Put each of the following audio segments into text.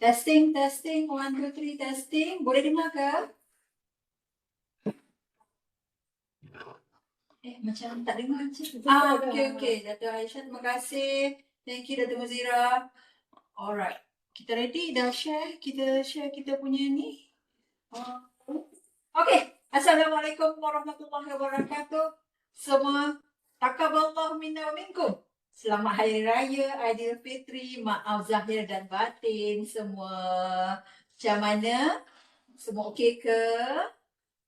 Testing, testing, 1, 2, 3, testing. Boleh dengar ke? Macam tak dengar macam tu. Okay. Dato' Aisyah, terima kasih. Thank you, Dato' Muzira. Alright. Kita ready? Dah share? Kita share kita punya ni. Okay. Assalamualaikum warahmatullahi wabarakatuh. Semua, taqabbalallahu minna wa minkum. Selamat Hari Raya Aidilfitri, maaf zahir dan batin semua. Macam mana? Semua okey ke?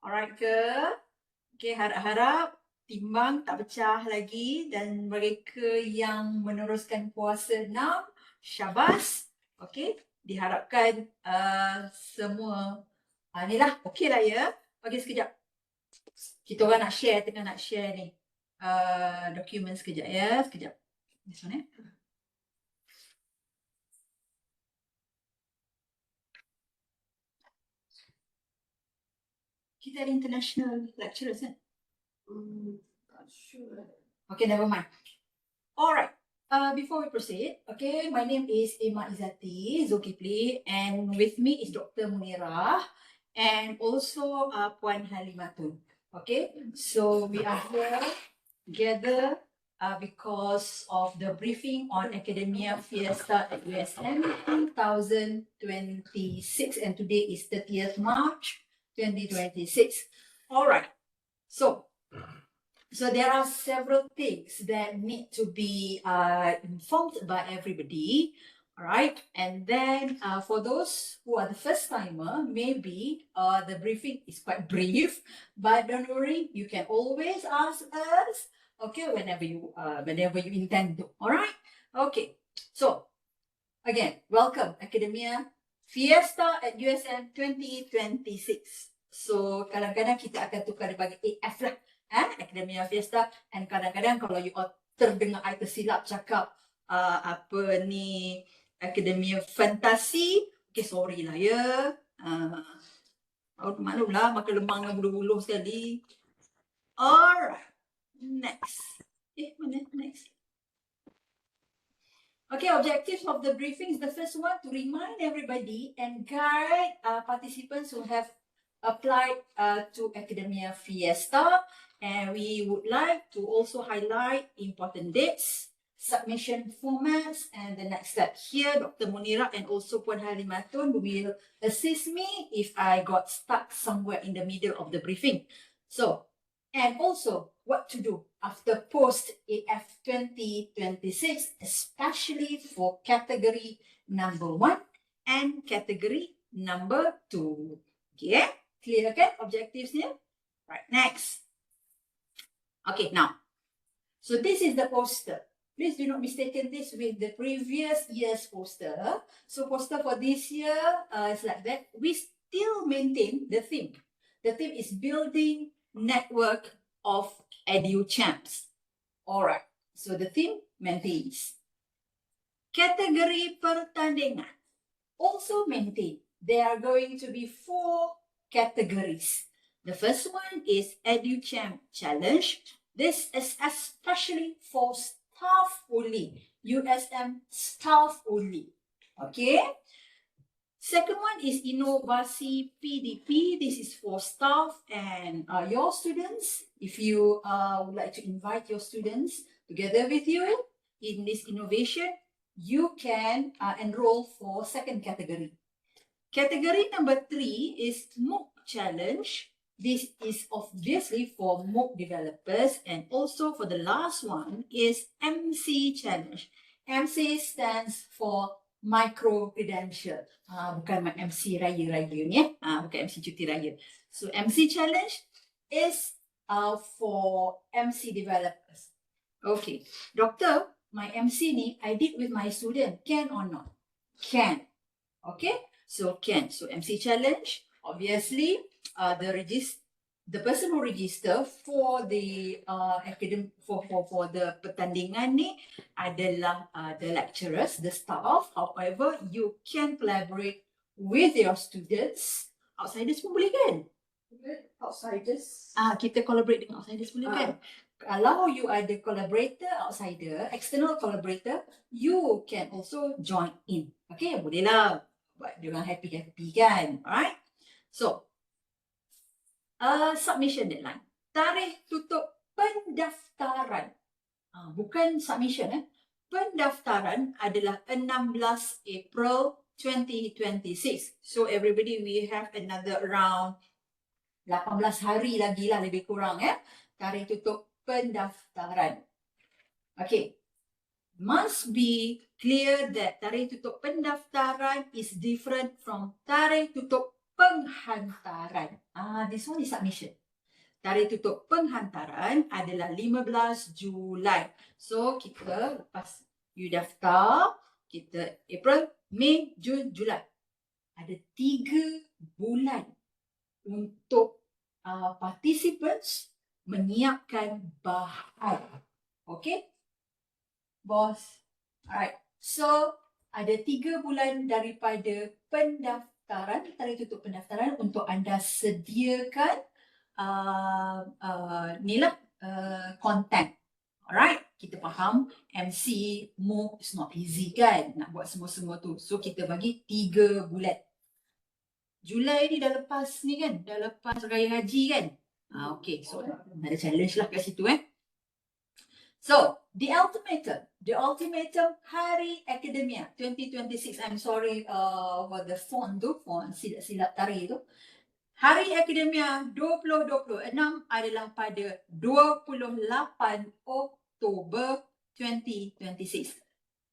Alright ke? Okay, harap-harap timbang tak pecah lagi dan mereka yang meneruskan puasa 6, syabas. Okay, diharapkan semua inilah okey lah ya. Okay, sekejap. Kita orang tengah nak share ni dokumen sekejap ya, sekejap. This one, eh? Kita ada international lecturers kan? Not sure. Okay, never mind. Alright. Before we proceed, okay, my name is Emma Izzati Zulkifli and with me is Dr. Munirah and also Puan Halimatun. Okay, so we are here together because of the briefing on Academia Fiesta at USM 2026 and today is 30th March 2026. Alright, so there are several things that need to be informed by everybody. Alright, and then for those who are the first timer, maybe the briefing is quite brief, but don't worry, you can always ask us, okay, whenever you intend to. Alright, okay. So again, welcome Academia Fiesta at USM 2026. So kadang-kadang kita akan tukar dia bagi AF lah, Academia Fiesta, and kadang-kadang kalau you terdengar I tersilap cakap apa ni Academia Fantasi, okay, sorry lah ya. Maklumlah makan lemang dengan bulu-bulu sekali. Alright, next. Mana next? Okay, objectives of the briefing is the first one to remind everybody and guide participants who have applied to Academia Fiesta, and we would like to also highlight important dates, submission formats, and the next step. Here, Dr. Munirah and also Puan Halimatun will assist me if I got stuck somewhere in the middle of the briefing. So, and also what to do after post AF 2026, especially for category number 1 and category number 2. Okay, clear okay? Objectives here. Right, next. Okay, now, so this is the poster. Please do not mistaken this with the previous year's poster. So poster for this year is like that. We still maintain the theme. The theme is building network of EduChamps. Alright, so the theme maintains. Category pertandingan also maintain. There are going to be 4 categories. The first one is EduChamp Challenge. This is especially for staff only, USM staff only. Okay. Second one is Inovasi PDP. This is for staff and your students. If you would like to invite your students together with you in this innovation, you can enroll for second category. Category number 3 is MOOC Challenge. This is obviously for MOOC developers, and also for the last one is MC Challenge. MC stands for Micro Credential. Bukan MC Raya-Raya ni, bukan MC Cuti Raya. So MC Challenge is for MC developers. Okay, Doctor, my MC ni I did with my student, can or not? Can. Okay, so can. So MC Challenge, obviously, the person who register for the for the pertandingan ni adalah the lecturers, the staff. However, you can collaborate with your students. Outsiders pun boleh kan? Outsiders. Kita collaborate dengan outsiders boleh kan? Kalau you ada collaborator outsider, external collaborator, you can also join in. Okay, boleh lah. buat diorang happy-happy kan. Alright. So, submission deadline. Tarikh tutup pendaftaran. Bukan submission Pendaftaran adalah 16 April 2026. So everybody, we have another around 18 hari lagi lah lebih kurang tarikh tutup pendaftaran. Okay. Must be clear that tarikh tutup pendaftaran is different from tarikh tutup penghantaran. This one is submission. Tarikh tutup penghantaran adalah 15 Julai. So, kita lepas you daftar, kita April, Mei, Jun, Julai. Ada 3 bulan untuk participants menyiapkan bahan. Okay? Boss. Alright. So, ada 3 bulan daripada pendaftaran, tarikh tutup pendaftaran untuk anda sediakan content. Alright, kita faham MC, MOOC is not easy kan nak buat semua-semua tu. So kita bagi 3 bulan. Julai ni dah lepas ni kan, dah lepas Raya Haji kan. Okay, so ada challenge lah kat situ So, the ultimatum Hari Akademia 2026. I'm sorry for the font silap-silap tarikh tu. Hari Akademia 2026 adalah pada 28 Oktober 2026.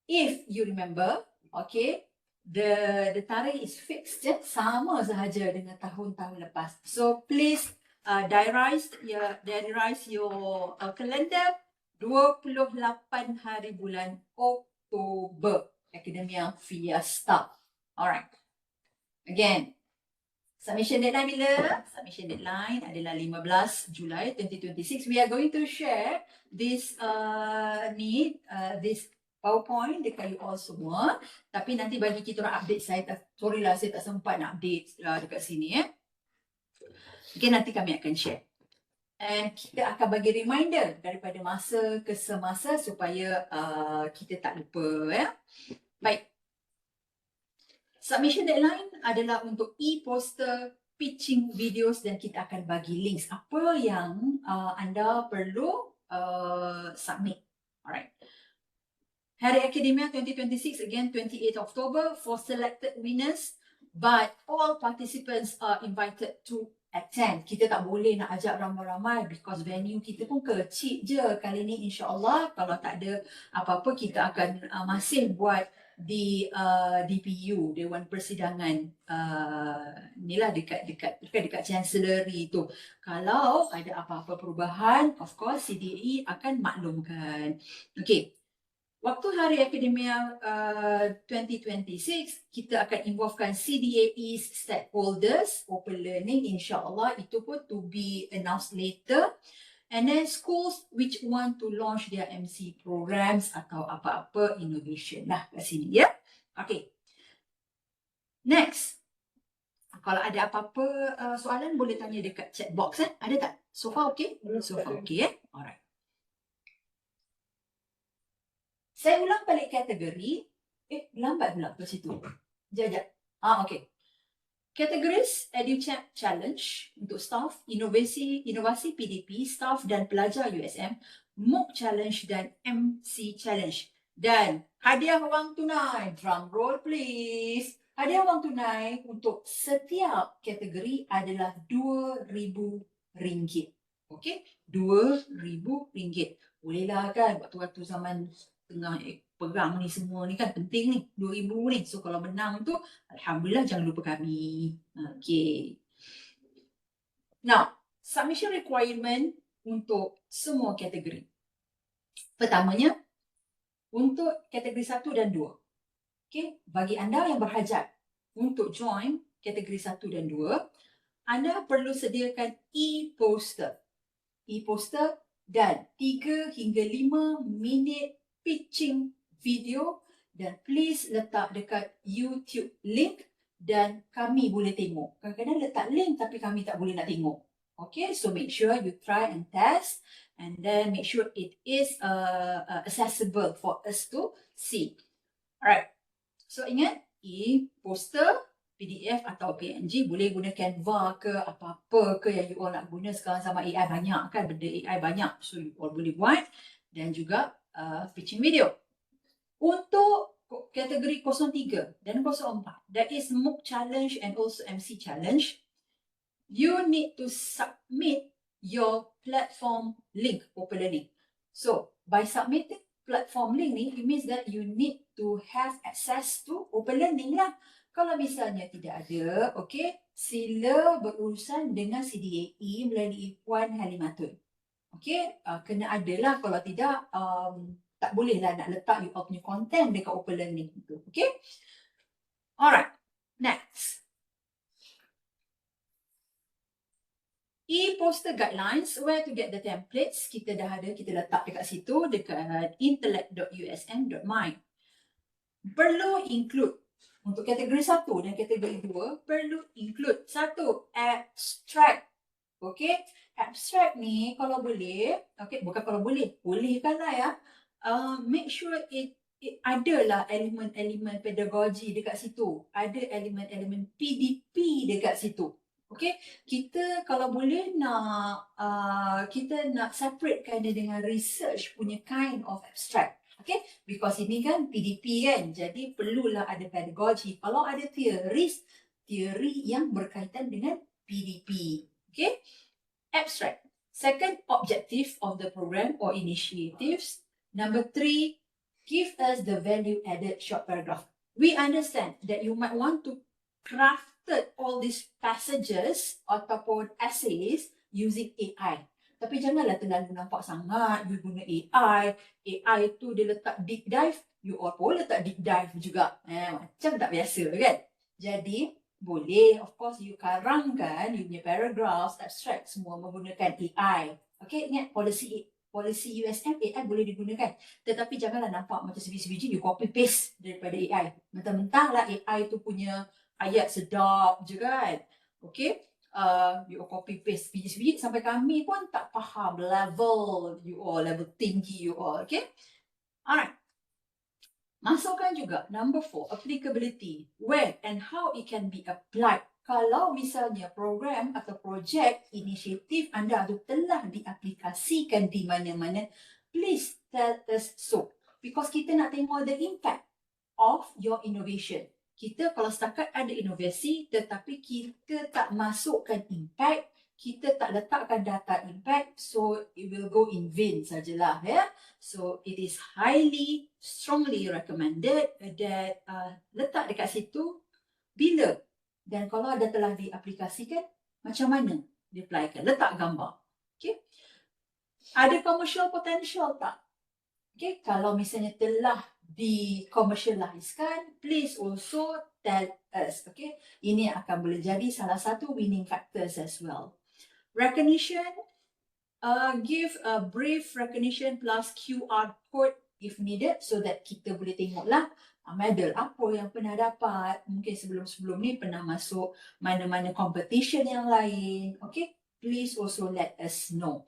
If you remember, okay, the tarikh is fixed, sama sahaja dengan tahun-tahun lepas. So please diarize your calendar 28 hari bulan Oktober, Akademia Fiesta. Alright. Again, submission deadline bila? Submission deadline adalah 15 Julai 2026. We are going to share this this PowerPoint dekat you all semua. Tapi nanti bagi kita orang update, saya tak sempat nak update dekat sini Okay, nanti kami akan share. And kita akan bagi reminder daripada masa ke semasa supaya kita tak lupa Baik. Submission deadline adalah untuk e-poster, pitching videos dan kita akan bagi links. Apa yang anda perlu submit. Alright. Hari Akademia 2026, again 28 October for selected winners. But all participants are invited to attend. Kita tak boleh nak ajak ramai-ramai because venue kita pun kecil je kali ni, insyaAllah. Kalau tak ada apa-apa, kita akan masih buat di DPU, Dewan Persidangan dekat Chancellery tu. Kalau ada apa-apa perubahan, of course CDAE akan maklumkan. Okay. Waktu Hari Akademia 2026, kita akan involvekan CDAE's stakeholders, open learning, insyaAllah itu pun to be announced later. And then schools which want to launch their MC programs atau apa-apa innovation lah kat sini Okay. Next. Kalau ada apa-apa soalan boleh tanya dekat chat box Ada tak? So far okay? So far okay Alright. Saya ulang balik kategori. Lambat pula ke situ. Sekejap. Okay. Categories EduChat Challenge untuk staff, inovasi PDP, staff dan pelajar USM, MOOC Challenge dan MC Challenge. Dan hadiah wang tunai, drum roll please. Hadiah wang tunai untuk setiap kategori adalah RM2,000. Okay, RM2,000. Bolehlah kan waktu-waktu zaman tengah pegang ni semua ni kan penting ni, RM2,000 ni. So kalau menang tu, Alhamdulillah jangan lupa kami. Okay. Now, submission requirement untuk semua kategori. Pertamanya, untuk kategori 1 dan 2. Okay, bagi anda yang berhajat untuk join kategori 1 dan 2, anda perlu sediakan e-poster. E-poster dan 3 hingga 5 minit pitching video dan please letak dekat YouTube link dan kami boleh tengok. Kadang-kadang letak link tapi kami tak boleh nak tengok. Okay, so make sure you try and test and then make sure it is accessible for us to see. Alright, so ingat poster, PDF atau PNG, boleh guna Canva ke apa-apa ke yang you all nak guna. Sekarang sama AI banyak kan, benda AI banyak, so you all boleh buat. Dan juga pitching video. Untuk kategori 03 dan 04, that is MOOC challenge and also MC challenge. You need to submit your platform link, Open Learning. So, by submitting platform link ni, it means that you need to have access to Open Learning lah. Kalau misalnya tidak ada, okay, sila berurusan dengan CDAE melalui Puan Halimatun. Okay, kena ada lah. Kalau tidak, tak boleh lah nak letak you all punya content dekat Open Learning tu. Okay, alright, next. E-poster guidelines, where to get the templates, kita dah ada, kita letak dekat situ, dekat intellect.usn.my. Perlu include, untuk kategori 1 dan kategori 2, perlu include 1, abstract. Okay, abstract ni kalau boleh, okay, bukan kalau boleh, boleh kan lah ya. Make sure it adalah elemen-elemen pedagogi dekat situ. Ada elemen-elemen PDP dekat situ. Okay, kita kalau boleh nak kita nak separatekan dia dengan research punya kind of abstract. Okay, because ini kan PDP kan, jadi perlulah ada pedagogi. Kalau ada teori yang berkaitan dengan PDP. Okay, abstract. Second, objective of the program or initiatives. Number 3, give us the value added short paragraph. We understand that you might want to craft all these passages ataupun essays using AI. Tapi janganlah terlalu nampak sangat you guna AI. AI tu dia letak deep dive, you all pun letak deep dive juga. Macam tak biasa kan? Jadi, boleh, of course, you karangkan you punya paragraphs, abstract, semua menggunakan AI. Okay, ingat policy USM, AI boleh digunakan. Tetapi janganlah nampak macam sebiji-sebiji, you copy paste daripada AI. Mentang-mentang lah AI tu punya ayat sedap je kan. Okay, you copy paste sebiji-sebiji sampai kami pun tak faham level you all, level tinggi you all. Okay, alright. Masukkan juga number 4, applicability. Where and how it can be applied. Kalau misalnya program atau projek inisiatif anda itu telah diaplikasikan di mana-mana, please tell us so. Because kita nak tengok the impact of your innovation. Kita kalau setakat ada inovasi tetapi kita tak masukkan impact, kita tak letakkan data impact, so it will go in vain sajalah ya. So it is highly, strongly recommended that letak dekat situ bila dan kalau ada telah diaplikasikan, macam mana di-applykan, letak gambar. Okay, ada commercial potential tak? Okay, kalau misalnya telah di-commercializekan, please also tell us. Okay, ini akan boleh jadi salah satu winning factors as well. Recognition, give a brief recognition plus QR code if needed so that kita boleh tengoklah medal apa yang pernah dapat. Mungkin sebelum-sebelum ni pernah masuk mana-mana competition yang lain. Okay, please also let us know.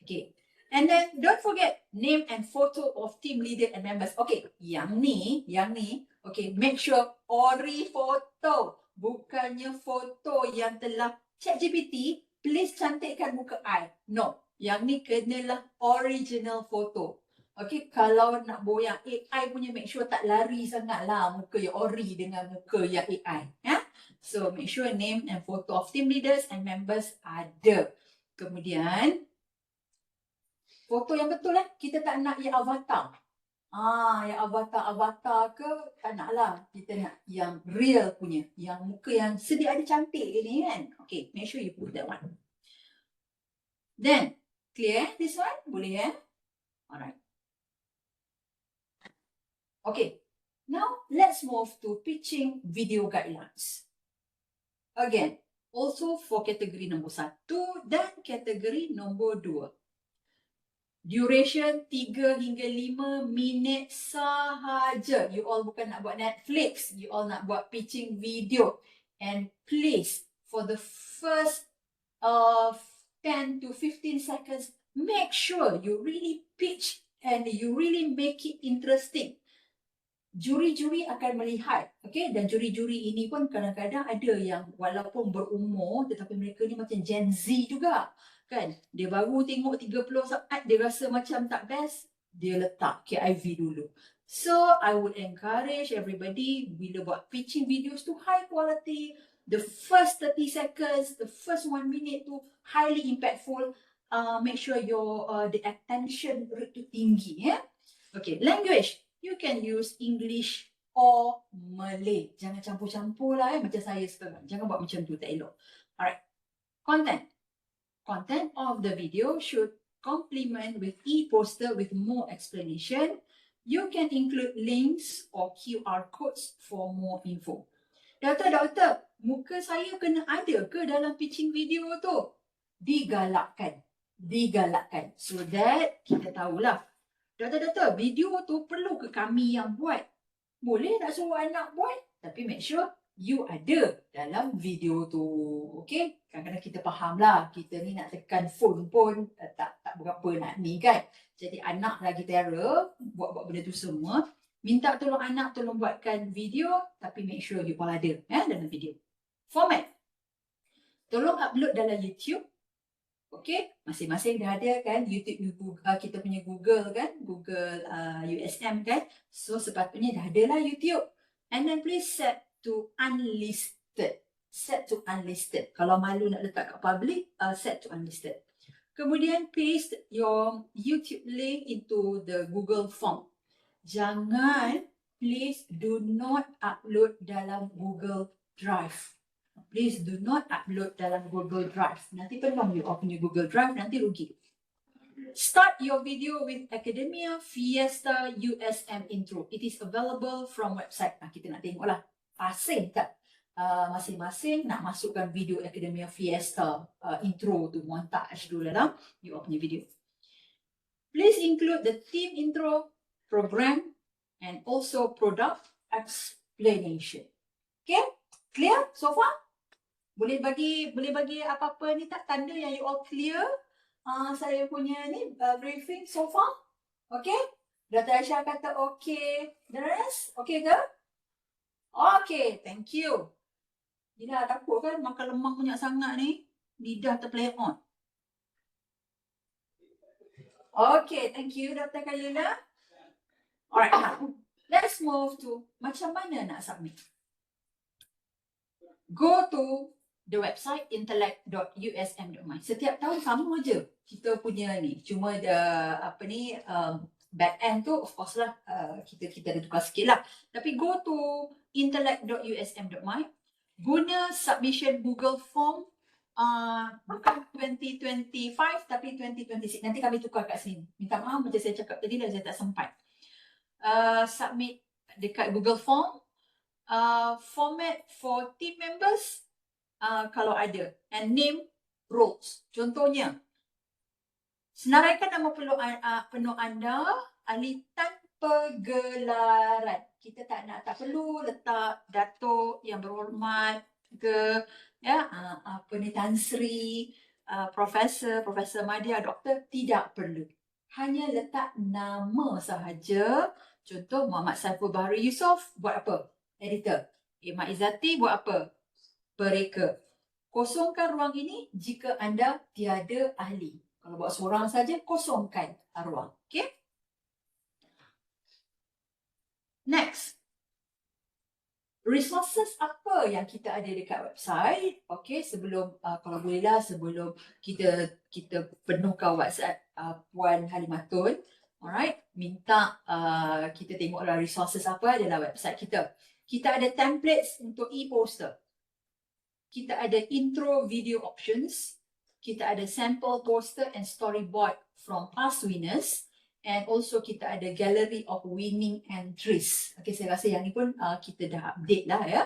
Okay, and then don't forget name and photo of team leader and members. Okay, yang ni, okay, make sure ori foto, bukannya foto yang telah ChatGPT. Please cantikkan muka I. No. Yang ni kenalah original photo. Okay, kalau nak boyang AI punya, make sure tak lari sangat lah muka yang ori dengan muka yang AI. Ya? So, make sure name and photo of team leaders and members ada. Kemudian, foto yang betul lah. Kita tak nak yang avatar. Yang avatar ke, tak nak lah. Kita nak yang real punya. Yang muka yang sedia ada cantik ni kan. Okay, make sure you put that one. Then, clear this one? Boleh ya? Alright. Okay, now let's move to pitching video guidelines. Again, also for kategori nombor 1 dan kategori nombor 2. Duration 3 hingga 5 minit sahaja. You all bukan nak buat Netflix. You all nak buat pitching video. And please, for the first 10 to 15 seconds, make sure you really pitch and you really make it interesting. juri-juri akan melihat, okay, dan juri-juri ini pun kadang-kadang ada yang walaupun berumur tetapi mereka ni macam Gen Z juga, kan? Dia baru tengok 30 saat, dia rasa macam tak best, dia letak KIV dulu. So, I would encourage everybody bila buat pitching videos tu high quality, the first 30 seconds, the first 1 minute tu highly impactful. Make sure your the attention rate tu tinggi, ya. Okay, language. You can use English or Malay. Jangan campur-campur lah, macam saya sekarang. Jangan buat macam tu, tak elok. Alright. Content. Content of the video should complement with e-poster with more explanation. You can include links or QR codes for more info. Doktor, muka saya kena ada ke dalam pitching video tu? Digalakkan. So that kita tahulah. Doktor, video tu perlu ke kami yang buat? Boleh tak suruh anak buat? Tapi make sure you ada dalam video tu. Okay? Kadang-kadang kita faham lah. Kita ni nak tekan phone pun tak berapa nak ni kan. Jadi anak lagi terror buat-buat benda tu semua. Minta tolong anak tolong buatkan video. Tapi make sure you pun ada dalam video. Format. Tolong upload dalam YouTube. Okay, masing-masing dah ada kan YouTube, kita punya Google kan, Google USM kan. So sepatutnya dah ada lah YouTube. And then please set to unlisted. Set to unlisted. Kalau malu nak letak kat public, set to unlisted. Kemudian paste your YouTube link into the Google form. Jangan, please do not upload dalam Google Drive. Please do not upload dalam Google Drive. Nanti penuh you punya Google Drive, nanti rugi. Start your video with Academia Fiesta USM intro. It is available from website. Kita nak tengoklah. Fasih tak? Masing-masing nak masukkan video Academia Fiesta intro tu, montage tu dalam you punya video. Please include the theme intro, program, and also product explanation. Okay? Clear so far? Boleh bagi apa-apa ni tak tanda yang you all clear saya punya ni briefing so far? Okay? Dr. Aisyah kata okay. The rest? Okay ke? Okay, thank you. Gila, takut kan makan lemang banyak sangat ni. Lidah terplay on. Okay, thank you Dr. Khalila. Alright, now let's move to macam mana nak submit. Go to the website intellect.usm.my. Setiap tahun sama aja kita punya ni. Cuma back end tu of course lah kita ada tukar sikit lah. Tapi go to intellect.usm.my. Guna submission Google Form bukan 2025 tapi 2026. Nanti kami tukar kat sini. Minta maaf macam saya cakap tadi lah, saya tak sempat. Submit dekat Google Form. Format for team members kalau ada, and name roles. Contohnya, senaraikan nama penuh anda ahli tanpa gelaran. Kita tak perlu letak Datuk yang berhormat ke Tan Sri, Profesor Madya, Doktor, tidak perlu. Hanya letak nama sahaja. Contoh Muhammad Saiful Bahri Yusof buat apa? Editor. Mak Izzati buat apa? Pereka. Kosongkan ruang ini jika anda tiada ahli. Kalau buat seorang saja, kosongkan ruang. Okay? Next. Resources apa yang kita ada dekat website? Okay, sebelum kalau bolehlah sebelum kita penuhkan WhatsApp Puan Halimatun. Alright, minta kita tengoklah resources apa dalam website kita. Kita ada templates untuk e-poster. Kita ada intro video options. Kita ada sample poster and storyboard from past winners. And also kita ada gallery of winning entries. Okay, saya rasa yang ni pun kita dah update lah ya.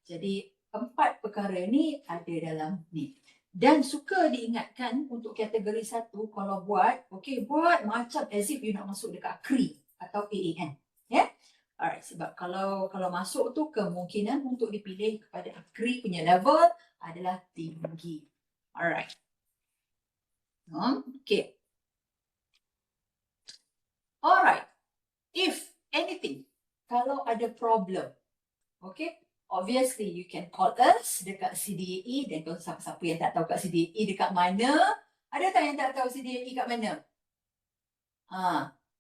Jadi 4 perkara ni ada dalam ni. Dan suka diingatkan untuk kategori 1 kalau buat, okay, buat macam as if you nak masuk dekat CRI atau AAN. Ya? Yeah? Alright, sebab kalau masuk tu kemungkinan untuk dipilih kepada CRI punya level adalah tinggi. Alright. Okay. Alright. If anything, kalau ada problem. Okay, obviously you can call us dekat CDAE. Dan kalau siapa-siapa yang tak tahu kat CDAE dekat mana, ada tak yang tak tahu CDAE kat mana?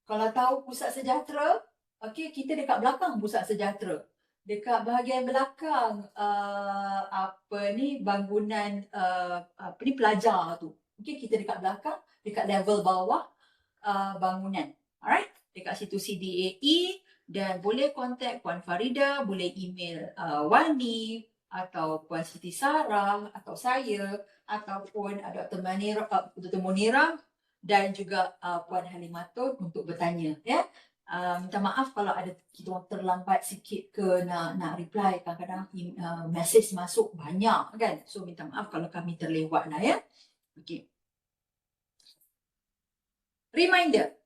Kalau tahu Pusat Sejahtera, okay, kita dekat belakang Pusat Sejahtera. Dekat bahagian belakang bangunan pelajar tu. Okay, kita dekat belakang, dekat level bawah bangunan. Alright, dekat situ CDAE. Dan boleh kontak Puan Farida, boleh email Wani atau Puan Siti Sarah atau saya ataupun Dr. Munira dan juga Puan Halimatun untuk bertanya, ya. Minta maaf kalau ada kita orang terlambat sikit ke nak reply. Kadang-kadang message masuk banyak kan. So minta maaf kalau kami terlewat lah, ya. Okay. Reminder.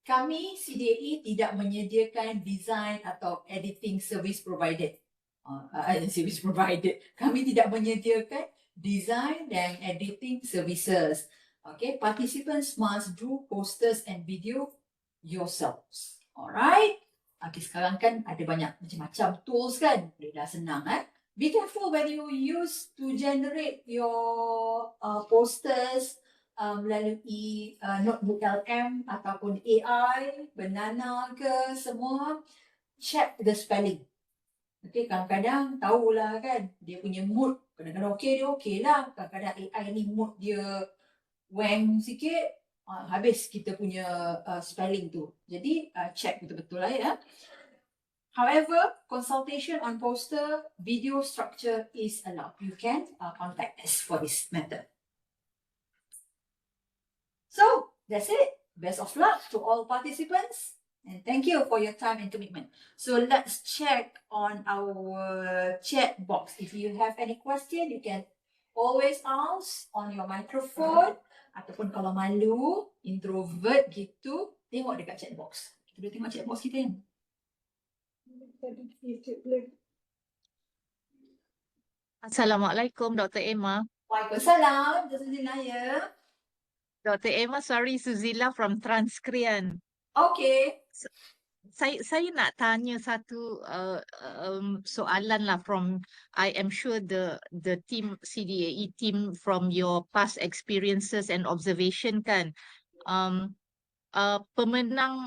Kami CDAE tidak menyediakan design atau editing service provided. Kami tidak menyediakan design dan editing services. Okay, participants must do posters and video yourselves. Alright. Okay, sekarang kan ada banyak macam-macam tools kan. Dah senang Be careful when you use to generate your posters melalui notebook LM ataupun AI, Banana ke, semua. Check the spelling. Okay, kadang-kadang tahulah kan, dia punya mood, kadang-kadang dia okey lah. Kadang-kadang AI ni mood dia wang sikit, habis kita punya spelling tu. Jadi check betul-betul lah, ya. However, consultation on poster, video structure is allowed. You can contact us for this method. So, that's it. Best of luck to all participants. And thank you for your time and commitment. So, let's check on our chat box. If you have any question, you can always ask on your microphone. Ataupun kalau malu, introvert gitu, tengok dekat chat box. Kita boleh tengok chat box kita kan? Assalamualaikum, Dr. Emma. Waalaikumsalam, Dr. Zinaya. Dr. Emma, sorry, Suzila from Transkrian. Okay. Saya nak tanya satu soalan lah from, I am sure the team, CDAE team, from your past experiences and observation kan, pemenang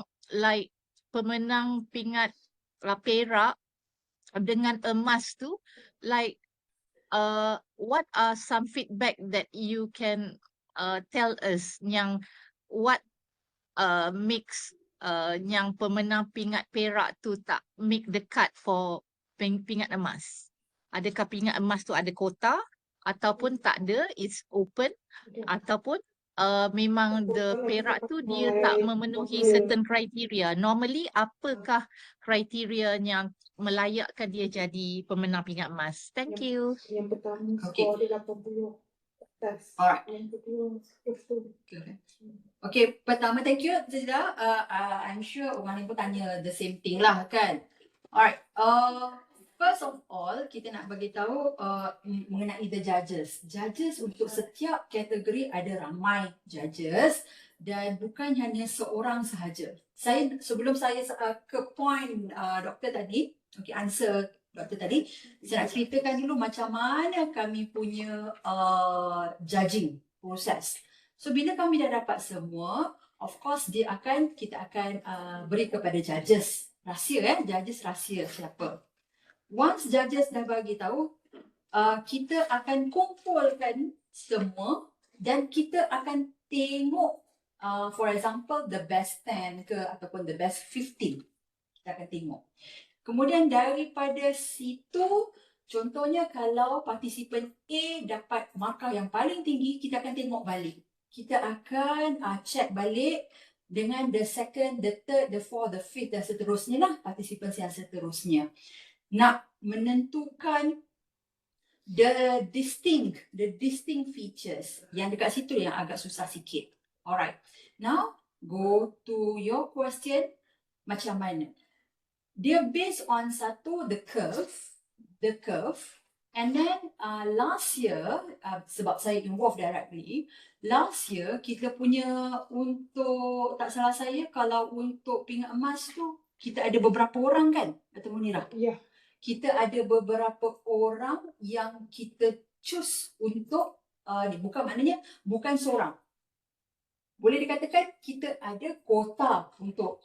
pingat perak dengan emas tu, what are some feedback that you can tell us yang what makes yang pemenang pingat perak tu tak make the cut for pingat emas? Adakah pingat emas tu ada kota ataupun tak ada, it's open, ataupun memang the perak tu dia tak memenuhi certain criteria? Normally apakah kriteria yang melayakkan dia jadi pemenang pingat emas? Thank you. Yang pertama skor dia 80 atas. Alright. Yang kedua 10. Okay, pertama thank you Zida. I'm sure orang lain pun tanya the same thing lah kan. Alright. First of all, kita nak bagi tahu mengenai the judges. Judges untuk setiap kategori ada ramai judges dan bukan hanya seorang sahaja. Sebelum saya ke point doktor tadi, okay, answer doktor tadi, saya nak ceritakan dulu macam mana kami punya judging proses. So bila kami dah dapat semua, of course kita akan beri kepada judges. Rahsia judges rahsia siapa. Once judges dah bagi tahu, kita akan kumpulkan semua dan kita akan tengok for example the best 10 ke ataupun the best 15. Kita akan tengok. Kemudian daripada situ, contohnya kalau partisipan A dapat markah yang paling tinggi, kita akan tengok balik. Kita akan check balik dengan the second, the third, the fourth, the fifth dan seterusnya lah, participants yang seterusnya. Nak menentukan the distinct features. Yang dekat situ yang agak susah sikit. Alright. Now, go to your question. Macam mana? Dia based on satu, the curve. And then last year, sebab saya involved directly, last year kita punya untuk, tak salah saya, kalau untuk pingat emas tu kita ada beberapa orang kan, Dr. Munirah? Ya. Kita ada beberapa orang yang kita choose untuk ni, bukan maknanya bukan seorang. Boleh dikatakan kita ada kuota untuk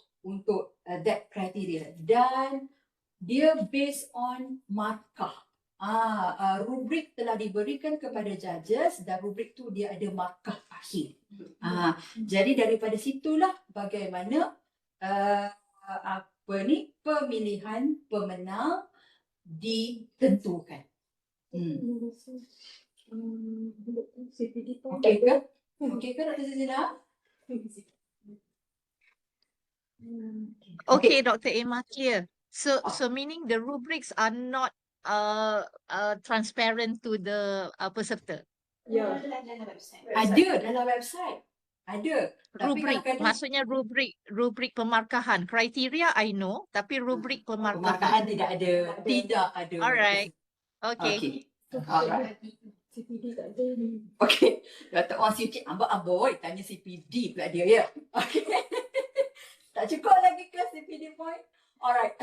that criteria, dan dia based on markah. Rubrik telah diberikan kepada judges dan rubrik tu dia ada markah akhir. Jadi daripada situlah bagaimana pemilihan pemenang ditentukan. CPD pun Okey ke? Okey ke Dr. Zazila? Okay, Dr. Emma, clear. So meaning the rubrics are not transparent to the peserta. Ya. Ada dalam website. Ada. Tapi Rubrik, kadang-kadang maksudnya rubrik pemarkahan. Kriteria I know, tapi rubrik pemarkahan pemarkahan. tidak ada. Tidak ada. Alright. Okay. Okey. Alright. CPD tak ada ni. Okey. Dr. Wan Siucik amboi tanya CPD pula dia ya. Okey. Tak cukup lagi ke CPD point? Alright.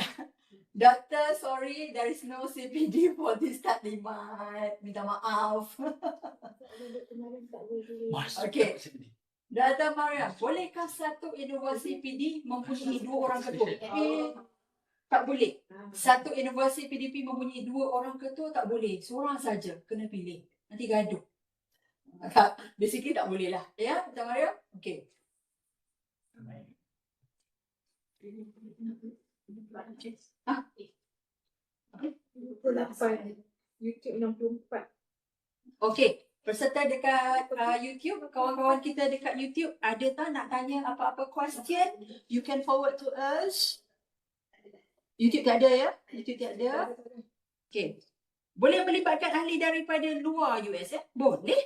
Doctor, sorry, there is no CPD for this taklimat. Minta maaf. Kemarin tak boleh. Okey. Dr. Mariam, bolehkah satu inovasi PD mempunyai 2 orang ketua? Tak boleh. Satu inovasi PDP mempunyai 2 orang ketua, tak boleh. Seorang saja kena pilih. Nanti gaduh. Basically tak boleh lah. Ya, Dr. Mariam? Okey. YouTube 64. Okey. Peserta dekat YouTube, kawan-kawan kita dekat YouTube, ada tak nak tanya apa-apa question? You can forward to us. YouTube tak ada ya? YouTube tak ada. Okey. Boleh melibatkan ahli daripada luar US ya? Boleh.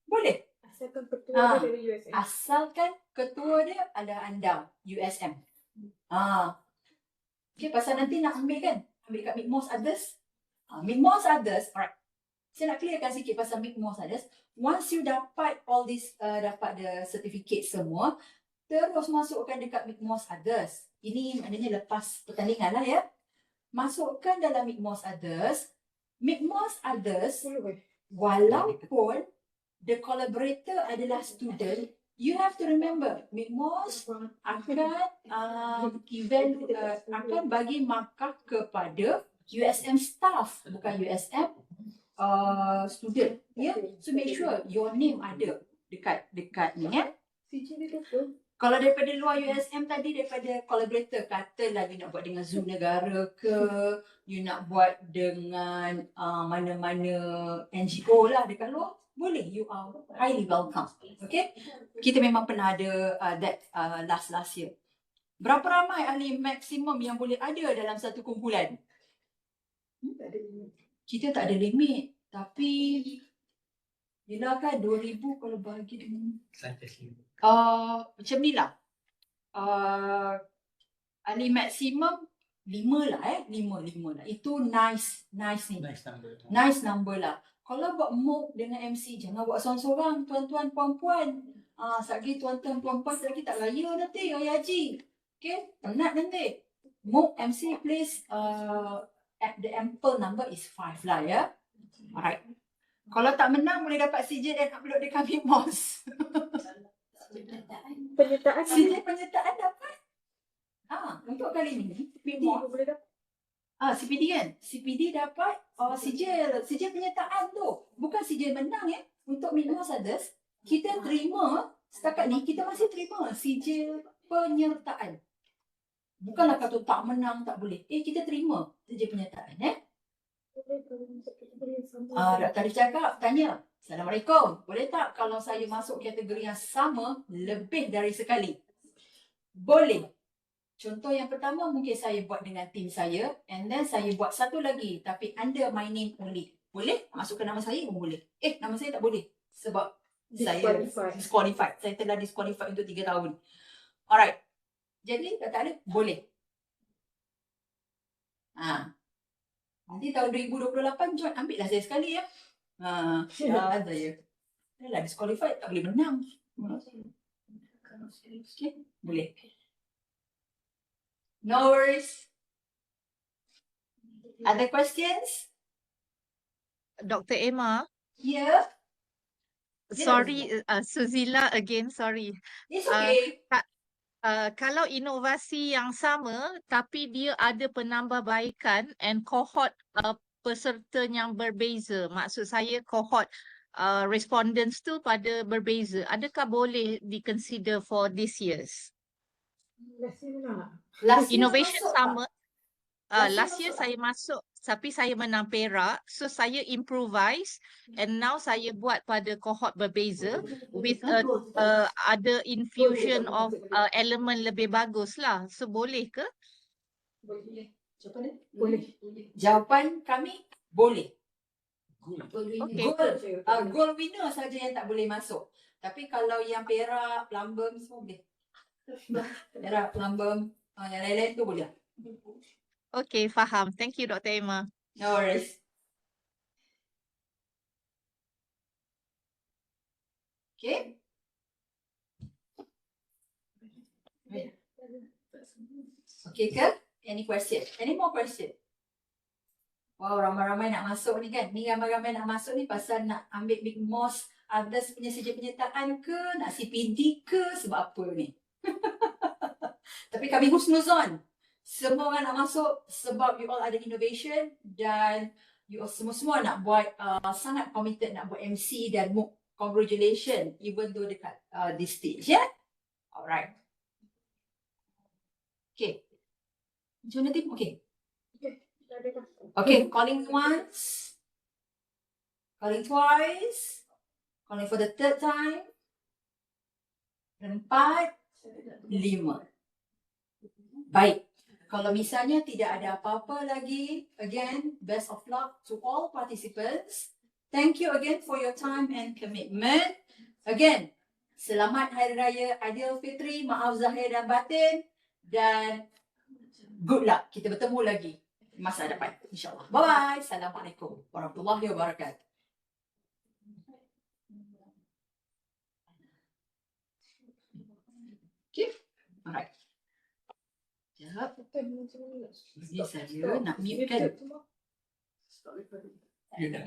Boleh. Asalkan ketua dia dari USM. Asalkan ketua dia adalah anda, USM. Okey, pasal nanti nak ambil kan? Ambil kat Midmost Others. Midmost Others, alright. Saya nak clearkan sikit pasal Midmost Others. Once you dapat all this, dapat the certificate semua, terus masukkan dekat Midmost Others. Ini maknanya lepas pertandingan lah ya. Masukkan dalam Midmost Others. Midmost Others, walaupun the collaborator adalah student, you have to remember, Midmost akan akan bagi markah kepada USM staff, bukan USM student. Ya, so make sure your name ada dekat ni ya. Kalau daripada luar USM tadi, daripada collaborator, katalah you nak buat dengan Zoo Negara ke, you nak buat dengan mana-mana NGO lah dekat luar, boleh, you are highly welcome. Okay, kita memang pernah ada that last year. Berapa ramai ahli maksimum yang boleh ada dalam satu kumpulan? Kita tak ada limit, tapi bila kan 2,000 kalau bagi dengan macam ni lah. Ahli maksimum 5 lah 5 lah. Itu nice ni. Nice number lah. Kalau buat MOOC dengan MC, jangan buat seorang-seorang, tuan-tuan, puan-puan. Satgi tuan-tuan, puan-puan, satgi tak raya nanti, raya haji. Okay, penat nanti. MOOC, MC, please, the ample number is 5 lah ya. Alright. Kalau tak menang, boleh dapat CJ dan upload dekat Midmost. Penyertaan dapat. Untuk kali ni, Midmost. CPD kan? CPD dapat CJ penyertaan tu. Bukan CJ menang ya. Untuk Midmost Others, kita terima, setakat ni kita masih terima CJ penyertaan. Bukanlah kata tak menang, tak boleh. Kita terima CJ penyertaan Dr. Arif cakap, tanya, Assalamualaikum, boleh tak kalau saya masuk kategori yang sama lebih dari sekali? Boleh. Contoh yang pertama mungkin saya buat dengan tim saya, and then saya buat satu lagi tapi under my name only. Boleh? Masukkan nama saya pun boleh. Nama saya tak boleh sebab saya disqualified. Saya telah disqualified untuk 3 tahun. Alright. Jadi kata Arif, boleh. Nanti tahun 2028 join, ambil lah saya sekali ya. Saya dah disqualified, tak boleh menang. Okay, boleh. No worries. Other questions? Dr. Emma, Yeah, sorry, Suzila again, sorry. it's Uh, okay. Kalau inovasi yang sama tapi dia ada penambahbaikan and cohort peserta yang berbeza. Maksud saya cohort respondents tu pada berbeza. Adakah boleh di-consider for this year's? Last year nak. Last year Innovation masuk sama. Last year Last year masuk saya masuk tapi saya menang perak. So saya improvise and now saya buat pada cohort berbeza with ada infusion of element lebih bagus lah. So boleh ke? Boleh. Jawapan dia? Boleh. Jawapan kami boleh. Okay. Gold winner saja yang tak boleh masuk. Tapi kalau yang perak, plumbum semua boleh. Perak, plumbum, yang lain-lain tu boleh. Okay, faham. Thank you, Dr. Emma. No worries. Okay. Okay ke? Any question? Any more question? Wow, ramai-ramai nak masuk ni kan. Ni ramai-ramai nak masuk ni pasal nak ambil Big Moss others punya sijil penyertaan ke, nak CPD ke, sebab apa ni? Tapi kami husnuzon. Semua orang nak masuk sebab you all ada innovation dan you all semua-semua nak buat sangat committed nak buat MC dan MOOC. Congratulations even though dekat this stage, yeah? Alright. Okay. Macam mana tim? Okay. Okay, calling once. Calling twice. Calling for the third time. 4, 5. Baik. Kalau misalnya tidak ada apa-apa lagi, again, best of luck to all participants. Thank you again for your time and commitment. Again, selamat Hari Raya Aidilfitri, maaf zahir dan batin, dan good luck. Kita bertemu lagi masa depan, insyaAllah. Bye-bye. Assalamualaikum warahmatullahi wabarakatuh. Okay, alright. Sekejap. Ini saya nak mute kan. You dah.